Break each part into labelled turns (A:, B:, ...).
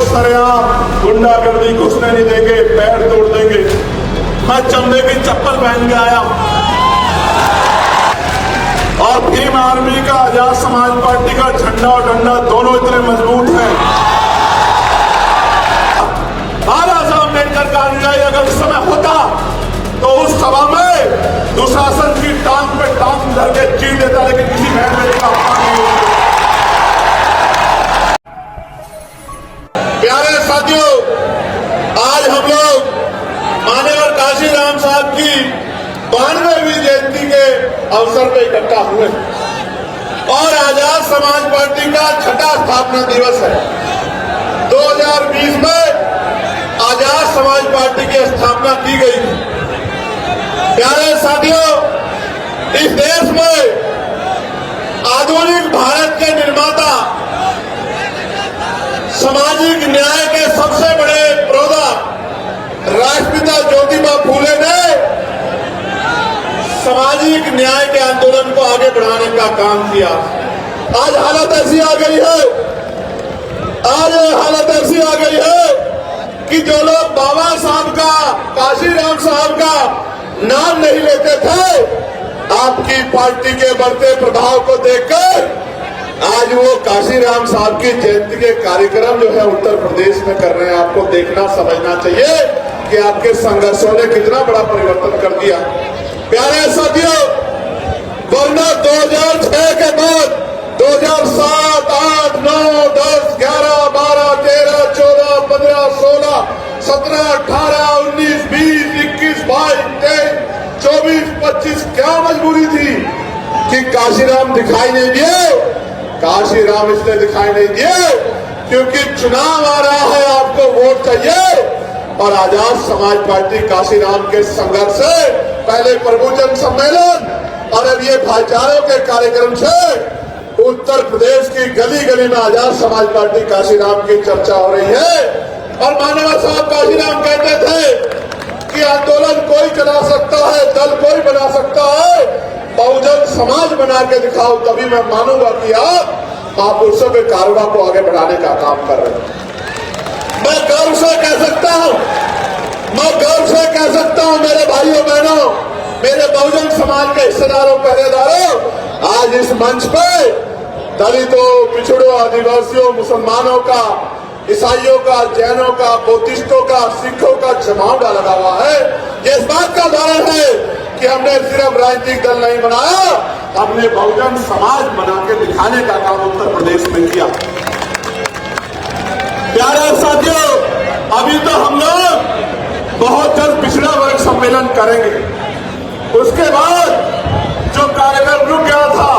A: सरेआम गुंडागर्दी घुसने नहीं देंगे, पैर तोड़ देंगे। मैं चमड़े की चप्पल पहन के आया और भीम आर्मी का, आजाद समाज पार्टी का झंडा और डंडा दोनों इतने मजबूत हैं। बाबा साहब अम्बेडकर का अनुयायी अगर उस समय होता तो उस सभा में दुशासन की टांग पे टांग धर के चीर देता, लेकिन किसी बहन बेटी का अपमान नहीं होता। प्यारे साथियों, आज हम लोग मान्यवर काशीराम साहब की 92वीं जयंती के अवसर पर इकट्ठा हुए और आजाद समाज पार्टी का छठा स्थापना दिवस है। 2020 में आजाद समाज पार्टी की स्थापना की गई थी। प्यारे साथियों, इस देश में आधुनिक भारत के निर्माता, सामाजिक न्याय के सबसे बड़े प्रोदा राष्ट्रपिता ज्योतिबा फूले ने सामाजिक न्याय के आंदोलन को आगे बढ़ाने का काम किया। आज हालत ऐसी आ गई है कि जो लोग बाबा साहब का, काशीराम साहब का नाम नहीं लेते थे, आपकी पार्टी के बढ़ते प्रभाव को देखकर आज वो काशीराम साहब की जयंती के कार्यक्रम जो है उत्तर प्रदेश में कर रहे हैं। आपको देखना समझना चाहिए कि आपके संघर्षों ने कितना बड़ा परिवर्तन कर दिया। प्यारे साथियों, वरना 2006 के बाद 2007, 8, 9, 10, 11, 12, 13, 14, 15, 16, 17, 18, 19, 20, 21, 22, 23, 24, 25 क्या मजबूरी थी कि काशीराम दिखाई नहीं दिए? काशीराम इसलिए दिखाई नहीं दिए क्योंकि चुनाव आ रहा है, आपको वोट चाहिए। और आजाद समाज पार्टी काशीराम के संघर्ष से पहले प्रभुजन सम्मेलन और अब ये भाईचारों के कार्यक्रम से उत्तर प्रदेश की गली गली में आजाद समाज पार्टी काशीराम की चर्चा हो रही है। और मानवा साहब काशीराम कहते थे कि आंदोलन कोई चला सकता है, दल कोई बना सकता है, बहुजन समाज बना के दिखाओ, तभी मैं मानूंगा कि आप महापुरुषों के कारोबार को आगे बढ़ाने का काम कर रहे हैं। मैं गर्व से कह सकता हूं मेरे भाइयों बहनों, मेरे बहुजन समाज के हिस्सेदारों, पहरेदारों, आज इस मंच पे दलितों, पिछड़ों, आदिवासियों, मुसलमानों का, ईसाइयों का, जैनों का, बौद्धिस्टों का, सिखों का जमावड़ा लगा हुआ है। ये इस बात का उदाहरण है कि हमने सिर्फ राजनीतिक दल नहीं बनाया, हमने बहुजन समाज बना के दिखाने का काम उत्तर प्रदेश में किया। प्यारे साथियों, अभी तो हम लोग बहुत जल्द पिछड़ा वर्ग सम्मेलन करेंगे। उसके बाद जो कार्यक्रम रुक गया था,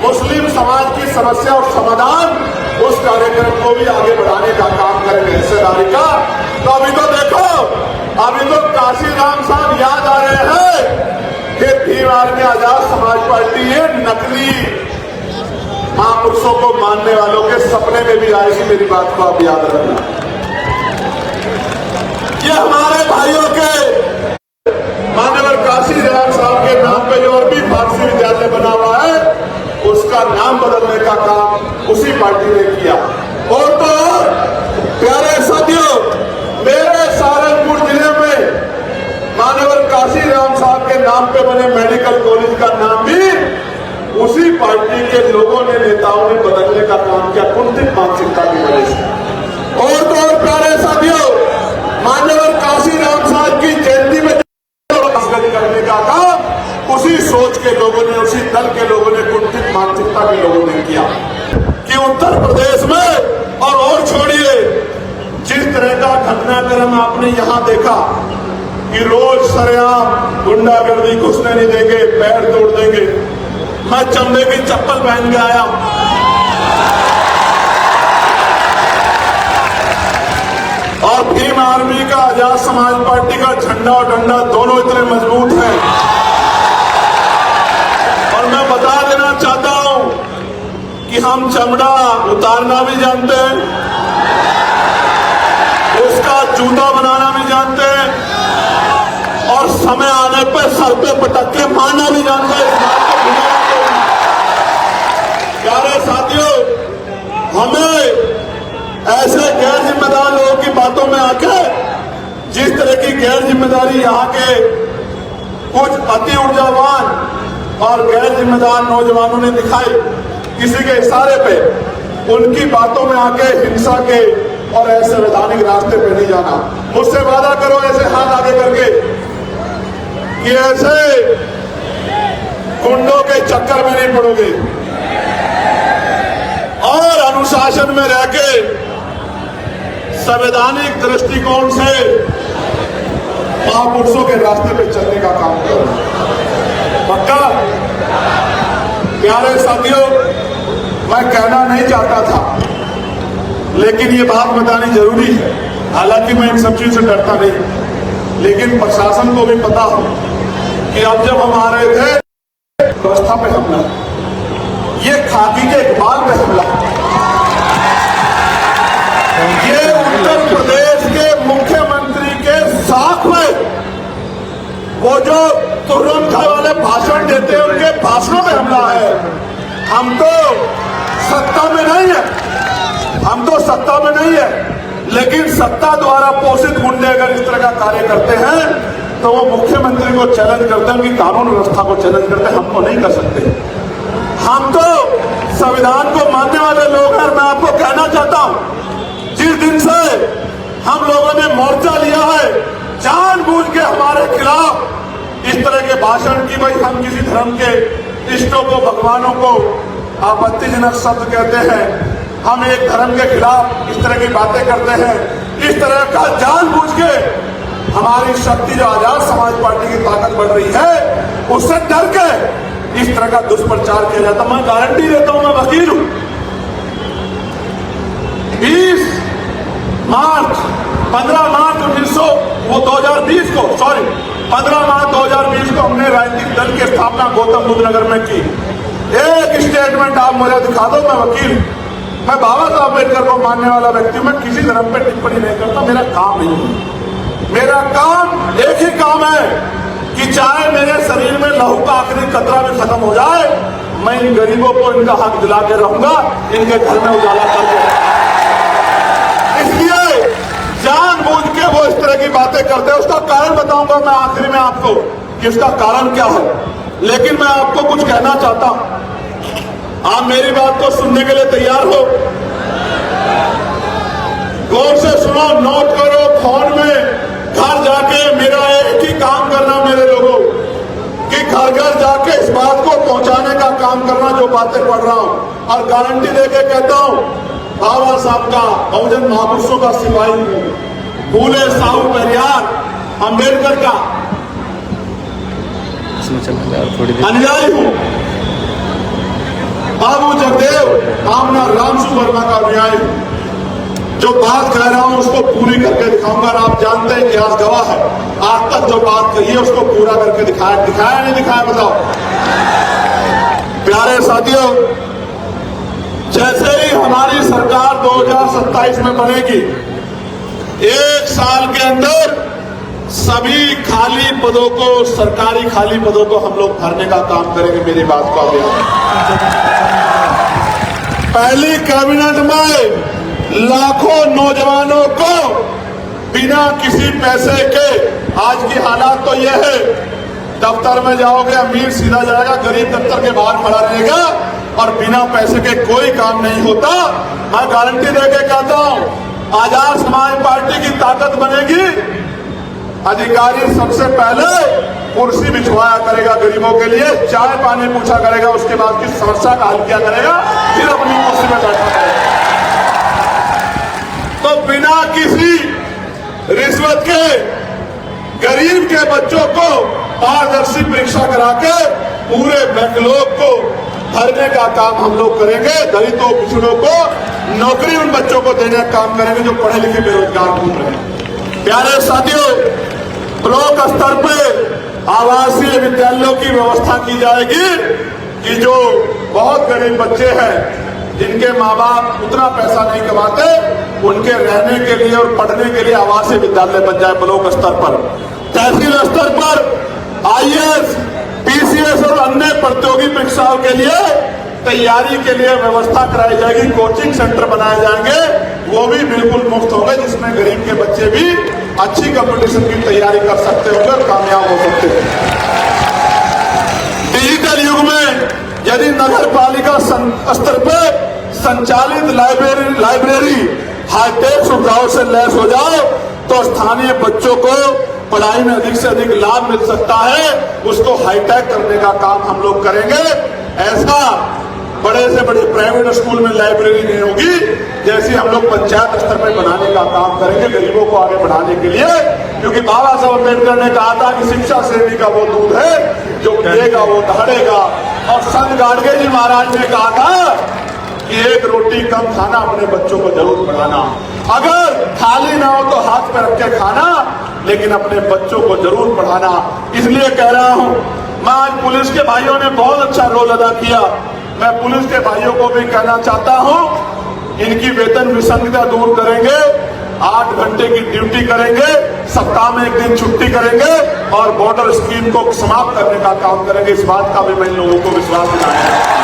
A: मुस्लिम समाज की समस्या और समाधान, उस कार्यक्रम को भी आगे बढ़ाने का काम करेंगे हिस्सेदारी का। तो अभी तो देखो, अभी तो काशीराम साहब याद आ रहे हैं कि भीम आर्मी, आजाद समाज पार्टी ये नकली महापुरुषों को मानने वालों के सपने में भी आएगी। मेरी बात को आप याद रखना। ये हमारे भाइयों के मानवर काशीराम साहब के नाम पे जो अरबी फारसी विद्यालय बना हुआ है, उसका नाम बदलने का काम उसी पार्टी ने किया। और तो प्यारे साथियों, मेरे सहारनपुर जिले में मानवर काशीराम साहब के नाम पे बने मेडिकल कॉलेज का नाम भी उसी पार्टी के लोगों ने, नेताओं ने बदलने का काम किया, कुंठित मानसिकता की वजह से। और तो और प्यारे साथियों, मान्यवर काशीराम साहब की जयंती में करने का काम उसी सोच के लोगों ने, उसी दल के लोगों ने, कुंठित मानसिकता के लोगों ने किया कि उत्तर प्रदेश में। और छोड़िए, जिस तरह का घटनाक्रम आपने यहां देखा कि रोज सरेआम गुंडागर्दी घुसने नहीं देंगे, पैर तोड़ देंगे। मैं चमड़े की चप्पल पहन के आया और भीम आर्मी का, आजाद समाज पार्टी का झंडा और डंडा दोनों इतने मजबूत हैं। और मैं बता देना चाहता हूं कि हम चमड़ा उतारना भी जानते हैं, उसका जूता बनाना भी जानते हैं, और समय आने पर सर पे पटक के मारना भी जानते हैं। इस बात को भूलना नहीं। प्यारे साथियों, हमें ऐसे गैर जिम्मेदार लोगों की बातों में आके जिस तरह की गैर जिम्मेदारी यहाँ के कुछ अति ऊर्जावान और गैर जिम्मेदार नौजवानों ने दिखाई किसी के इशारे पे, उनकी बातों में आके हिंसा के और असंवैधानिक रास्ते पे नहीं जाना। मुझसे वादा करो ऐसे हाथ आगे करके कि ऐसे गुंडों के चक्कर में नहीं पड़ोगे और अनुशासन में रह के संवैधानिक दृष्टिकोण से महापुरुषों के रास्ते पे चलने का काम करो। पक्का? प्यारे साथियों, मैं कहना नहीं चाहता था लेकिन ये बात बतानी जरूरी है। हालांकि मैं इन सब चीज से डरता नहीं, लेकिन प्रशासन को भी पता हो कि अब जब हम आ रहे थे व्यवस्था पे हमला, ये खाकी के इकबाल पे हमला, ये उत्तर प्रदेश के मुख्यमंत्री के साथ में वो जो तुरंत खा वाले भाषण देते हैं उनके भाषणों में हमला है। हम तो सत्ता में नहीं है, हम तो सत्ता में नहीं है, लेकिन सत्ता द्वारा पोषित गुंडे अगर इस तरह का कार्य करते हैं तो वो मुख्यमंत्री को चैलेंज करते हैं, उनकी कानून व्यवस्था को चैलेंज करते हैं। हम तो नहीं कर सकते। हम तो संविधान को मानने वाले लोग हैं। मैं आपको कहना चाहता हूं, जिस दिन से हम लोगों ने मोर्चा लिया है जानबूझ के हमारे खिलाफ इस तरह के भाषण की, भाई हम किसी धर्म के इष्टों को, भगवानों को आपत्तिजनक शब्द कहते हैं, हम एक धर्म के खिलाफ इस तरह की बातें करते हैं, इस तरह का जानबूझ के हमारी शक्ति जो आजाद समाज पार्टी की ताकत बढ़ रही है उससे डर के इस तरह का दुष्प्रचार किया जाता। मैं गारंटी देता हूं, मैं वकील हूं, 15 मार्च 2020 को हमने राजनीतिक दल की स्थापना गौतम बुद्ध नगर में की। एक स्टेटमेंट आप मुझे दिखा दो, मैं वकील, मैं बाबा साहब अम्बेडकर को मानने वाला व्यक्ति, मैं किसी धर्म पे टिप्पणी नहीं करता, मेरा काम नहीं है। मेरा काम एक ही काम है कि चाहे मेरे शरीर में लहू का आखिरी कतरा भी खत्म हो जाए, मैं इन गरीबों को इनका हक दिला के रहूंगा, इनके घर में उजाला करके। इसलिए जानबूझ के वो इस तरह की बातें करते हैं। उसका कारण बताऊंगा मैं आखिरी में आपको कि उसका कारण क्या है, लेकिन मैं आपको कुछ कहना चाहता हूं। आप मेरी बात को सुनने के लिए तैयार हो? गौर से सुनो, नोट करो फोन में। घर जाके मेरा एक ही काम करना मेरे लोगों, कि घर घर जाके इस बात को पहुंचाने का काम करना जो बातें पढ़ रहा हूं, और गारंटी देके कहता हूं बाबा साहब का, बहुजन महापुरुषों का सिपाही हूं, फूले साहू पेरियार अम्बेडकर का अनुयायी हूं, बाबू जगदेव आमना रामसु वर्मा का अनुयायी हूं। जो बात कह रहा हूं उसको पूरी करके दिखाऊंगा। आप जानते हैं इतिहास गवाह है, आज तक जो बात कही है उसको पूरा करके दिखाया नहीं दिखाया, बताओ। प्यारे साथियों, जैसे ही हमारी सरकार 2027 में बनेगी, 1 साल के अंदर सभी खाली पदों को, सरकारी खाली पदों को हम लोग भरने का काम करेंगे। मेरी बात को आगे, पहली कैबिनेट में लाखों नौजवानों को बिना किसी पैसे के, आज की हालात तो यह है, दफ्तर में जाओगे अमीर सीधा जाएगा, गरीब दफ्तर के बाहर खड़ा रहेगा और बिना पैसे के कोई काम नहीं होता। मैं गारंटी देके कहता हूं, आजाद समाज पार्टी की ताकत बनेगी, अधिकारी सबसे पहले कुर्सी बिछवाया करेगा गरीबों के लिए, चाय पानी पूछा करेगा, उसके बाद की समस्या का हल किया करेगा, फिर अपनी कुर्सी में बैठा करेगा। तो बिना किसी रिश्वत के गरीब के बच्चों को पारदर्शी परीक्षा करा के पूरे बैकलॉग को भरने का काम हम लोग करेंगे। दलितों, पिछड़ों को नौकरी उन बच्चों को देने का काम करेंगे जो पढ़े लिखे बेरोजगार घूम रहे हैं। प्यारे साथियों, ब्लॉक स्तर पे आवासीय विद्यालयों की व्यवस्था की जाएगी कि जो बहुत गरीब बच्चे हैं, जिनके माँ बाप उतना पैसा नहीं कमाते, उनके रहने के लिए और पढ़ने के लिए आवासीय विद्यालय बन जाए ब्लॉक स्तर पर। तहसील स्तर पर IAS, PCS और अन्य प्रतियोगी परीक्षाओं के लिए तैयारी के लिए व्यवस्था कराई जाएगी, कोचिंग सेंटर बनाए जाएंगे, वो भी बिल्कुल मुफ्त होंगे, जिसमें गरीब के बच्चे भी अच्छी कंपटीशन की तैयारी कर सकते होंगे और कामयाब हो सकते हैं। डिजिटल युग में यदि नगर पालिका स्तर पर संचालित लाइब्रेरी हाईटेक सुविधाओं से लैस हो जाओ तो स्थानीय बच्चों को पढ़ाई में अधिक से अधिक लाभ मिल सकता है। उसको हाईटेक करने का काम हम लोग करेंगे। ऐसा बड़े से बड़े प्राइवेट स्कूल में लाइब्रेरी नहीं होगी, जैसी हम लोग पंचायत स्तर पर बनाने का काम करेंगे गरीबों को आगे बढ़ाने के लिए। क्योंकि बाबा साहब अम्बेडकर ने कहा था कि शिक्षा सेवी का वो दूध है जो पिएगा वो दहाड़ेगा। और संत गाडगे जी महाराज ने कहा था कि एक रोटी कम खाना, अपने बच्चों को जरूर पढ़ाना। अगर थाली ना हो तो हाथ पे रख के खाना, लेकिन अपने बच्चों को जरूर पढ़ाना। इसलिए कह रहा हूं, मैं आज पुलिस के भाइयों ने बहुत अच्छा रोल अदा किया। मैं पुलिस के भाइयों को भी कहना चाहता हूं, इनकी वेतन विसंगता दूर करेंगे, 8 घंटे की ड्यूटी करेंगे, सप्ताह में 1 दिन छुट्टी करेंगे और बॉर्डर स्कीम को समाप्त करने का काम करेंगे। इस बात का भी मैं इन लोगों को विश्वास दिलाया।